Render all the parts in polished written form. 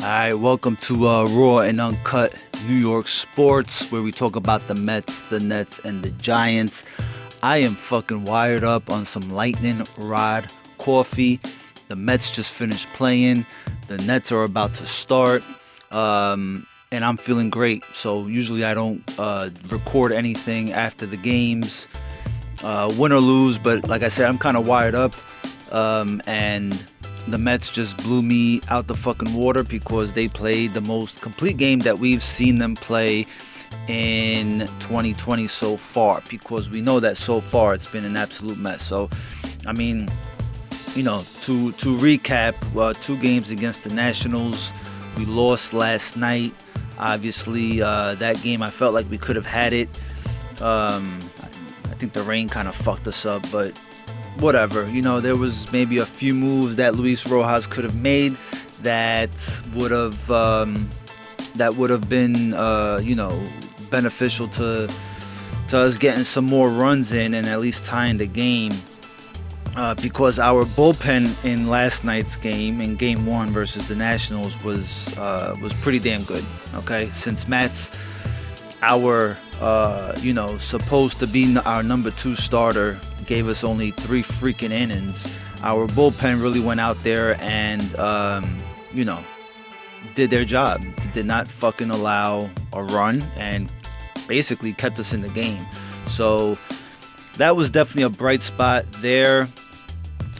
Alright, welcome to Raw and Uncut New York Sports, where we talk about the Mets, the Nets, and the Giants. I am fucking wired up on some lightning rod coffee. The Mets just finished playing. The Nets are about to start. And I'm feeling great. So usually I don't record anything after the games, win or lose. But like I said, I'm kind of wired up. And the Mets just blew me out the fucking water because they played the most complete game that we've seen them play in 2020 so far, because we know that so far it's been an absolute mess. So, I mean, to recap, 2 games against the Nationals. We lost last night. Obviously, that game I felt like we could have had it. I think the rain kind of fucked us up, but whatever. There was maybe a few moves that Luis Rojas could have made that would have been beneficial to us getting some more runs in and at least tying the game. Because our bullpen in last night's game, in Game 1 versus the Nationals, was pretty damn good. Okay, since Matt's our supposed to be our number 2 starter, gave us only 3 freaking innings, our bullpen really went out there and did their job. Did not fucking allow a run and basically kept us in the game. So that was definitely a bright spot there.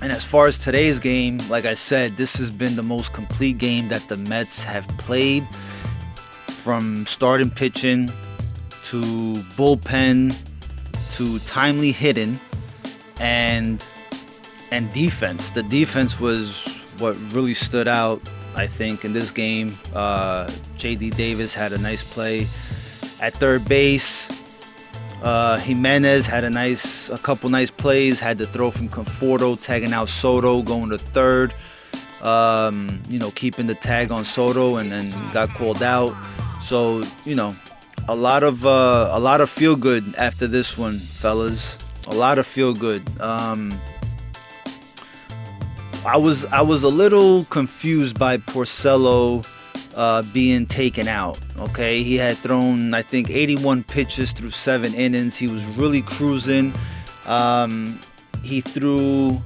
And as far as today's game, like I said, this has been the most complete game that the Mets have played, from starting pitching to bullpen to timely hitting and defense. The defense was what really stood out, I think, in this game. J.D. Davis had a nice play at third base. Jimenez had a couple nice plays. Had to throw from Conforto, tagging out Soto, going to third. Keeping the tag on Soto, and then got called out. So a lot of feel good after this one, fellas. A lot of feel good. I was a little confused by Porcello being taken out. Okay, he had thrown, I think, 81 pitches through 7 innings. He was really cruising. He threw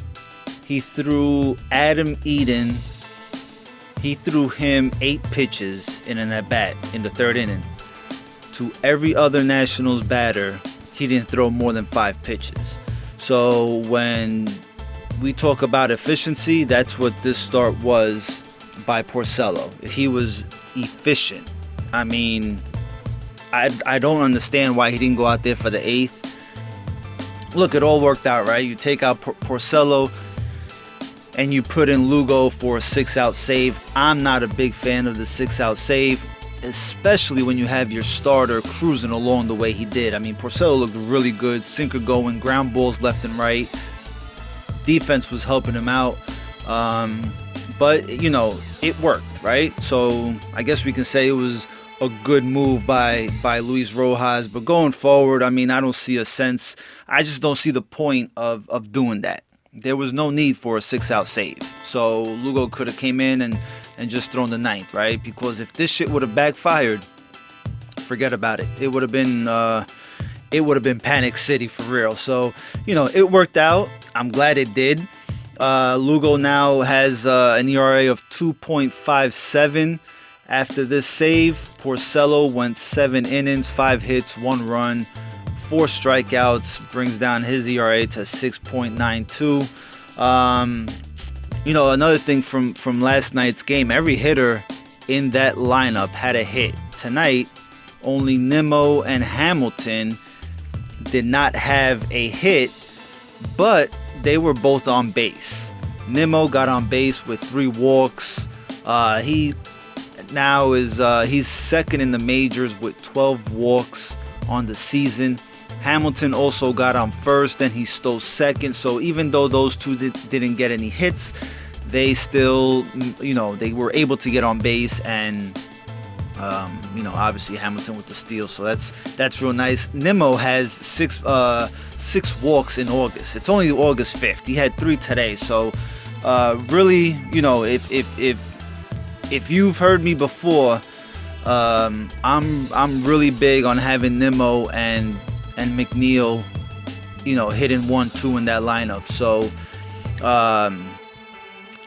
Adam Eden. He threw him 8 pitches in an at-bat in the 3rd inning. To every other Nationals batter, he didn't throw more than 5 pitches. So when we talk about efficiency, that's what this start was by Porcello. He was efficient. I mean, I don't understand why he didn't go out there for the 8th. Look, it all worked out, right? You take out Porcello and you put in Lugo for a 6-out save. I'm not a big fan of the 6-out save, especially when you have your starter cruising along the way he did. I mean, Porcello looked really good, sinker going, ground balls left and right. Defense was helping him out. But, it worked, right? So I guess we can say it was a good move by Luis Rojas. But going forward, I mean, I don't see a sense. I just don't see the point of doing that. There was no need for a 6-out save. So Lugo could have came in and just thrown the 9th, right? Because if this shit would have backfired, forget about it. It would have been Panic City for real. So, it worked out. I'm glad it did. Lugo now has an ERA of 2.57 after this save. Porcello went 7 innings, 5 hits, 1 run, 4 strikeouts, brings down his ERA to 6.92. Another thing from last night's game, every hitter in that lineup had a hit. Tonight, only Nimmo and Hamilton did not have a hit, but they were both on base. Nimmo got on base with 3 walks. He now he's second in the majors with 12 walks on the season. Hamilton also got on first, and he stole second. So even though those two didn't get any hits, they still, they were able to get on base, and obviously Hamilton with the steal. So that's real nice. Nimmo has 6 walks in August. It's only August 5th. He had 3 today. So really, if if you've heard me before, I'm really big on having Nimmo and McNeil, hitting 1-2 in that lineup. So,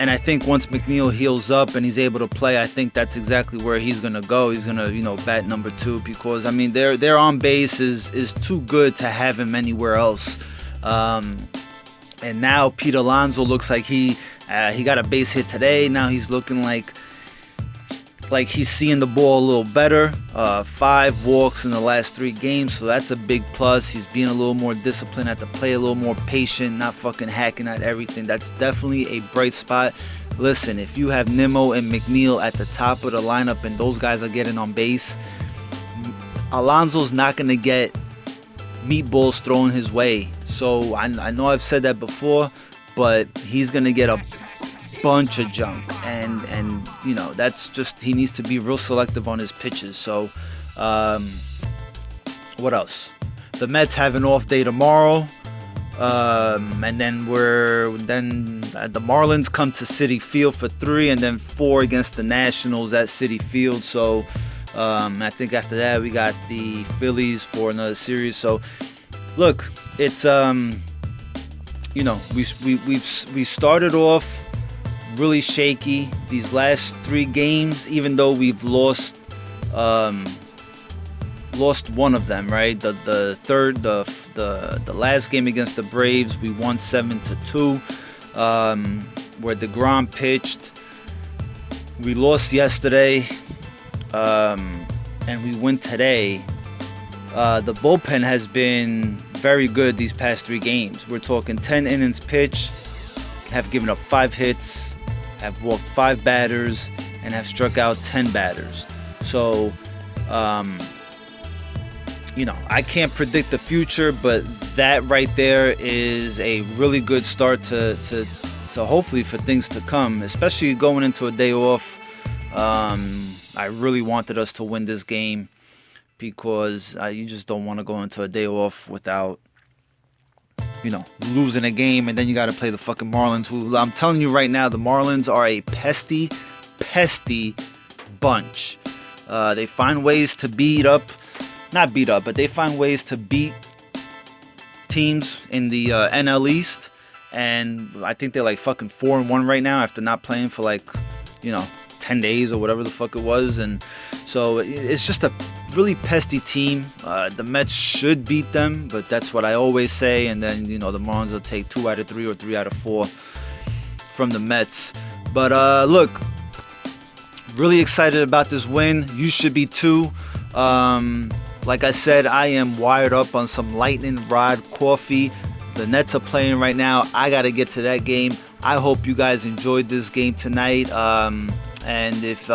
and I think once McNeil heals up and he's able to play, I think that's exactly where he's gonna go. He's gonna, bat number 2, because I mean their on base is too good to have him anywhere else. And now Pete Alonso looks like he got a base hit today. Now he's looking like he's seeing the ball a little better. 5 walks in the last 3 games, so that's a big plus. He's being a little more disciplined at the plate, a little more patient, not fucking hacking at everything. That's definitely a bright spot. Listen, if you have Nimmo and McNeil at the top of the lineup and those guys are getting on base, Alonso's not going to get meatballs thrown his way. So I know I've said that before, but he's going to get a bunch of junk, and that's just, he needs to be real selective on his pitches. So what else? The Mets have an off day tomorrow, and then the Marlins come to Citi Field for 3, and then 4 against the Nationals at Citi Field. So I think after that we got the Phillies for another series. So look, it's we started off really shaky these last 3 games, even though we've lost one of them, right? The last game against the Braves, we won 7-2, where DeGrom pitched. We lost yesterday, and we win today. The bullpen has been very good these past 3 games. We're talking 10 innings pitched, have given up 5 hits, have walked 5 batters, and have struck out 10 batters. So, I can't predict the future, but that right there is a really good start to hopefully for things to come, especially going into a day off. I really wanted us to win this game, because you just don't want to go into a day off without losing a game, and then you got to play the fucking Marlins, who, I'm telling you right now, the Marlins are a pesty bunch. They find ways to but they find ways to beat teams in the NL East, and I think they're like fucking 4-1 right now after not playing for 10 days or whatever the fuck it was. And so it's just a really pesty team. The Mets should beat them, but that's what I always say. And then, the Marlins will take 2 out of 3 or 3 out of 4 from the Mets. But look, really excited about this win. You should be too. Like I said, I am wired up on some lightning rod coffee. The Nets are playing right now. I got to get to that game. I hope you guys enjoyed this game tonight. And if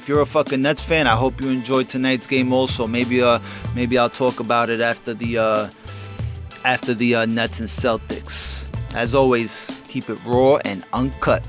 you're a fucking Nets fan, I hope you enjoyed tonight's game also. Maybe I'll talk about it after the Nets and Celtics. As always, keep it raw and uncut.